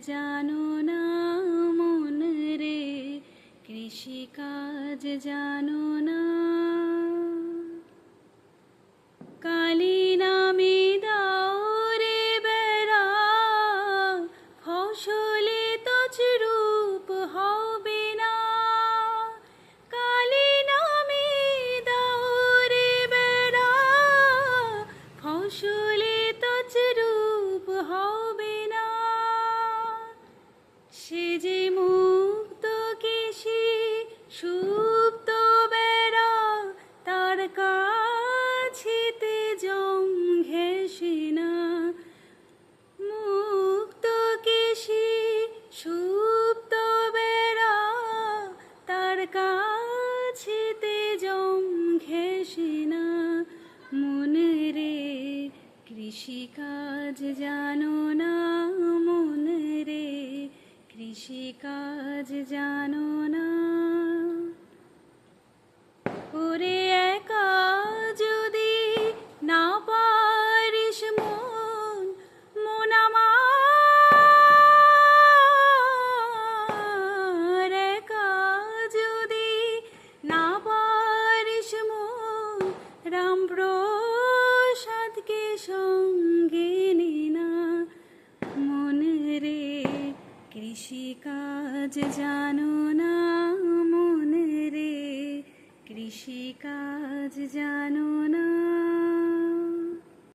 জানো না মন রে, কৃষিকাজ জানো না। কালী নামে দাও রে বেড়া, ফসলে তছরূপ হবে না। কালী নামে দাও রে বেড়া, ফসলে তছরূপ হবে না। সে যে মুক্ত কেশী সুপ্ত বেড়া, তার কাছেতে জম ঘেঁষে না। মুক্ত কেশী সুপ্ত বেড়া, তার কাছেতে জম ঘেঁষে না। মন রে, কৃষিকাজ জানো না মন রে, কৃষিকাজ জানো না। ওরে একা যদি না পারিস মন, মন আমার একা যদি না পারিস মন, রামপ্রসাদকে সঙ্গে নে না। মন রে, কৃষিকাজ জানো না মন রে, কৃষিকাজ জানো না।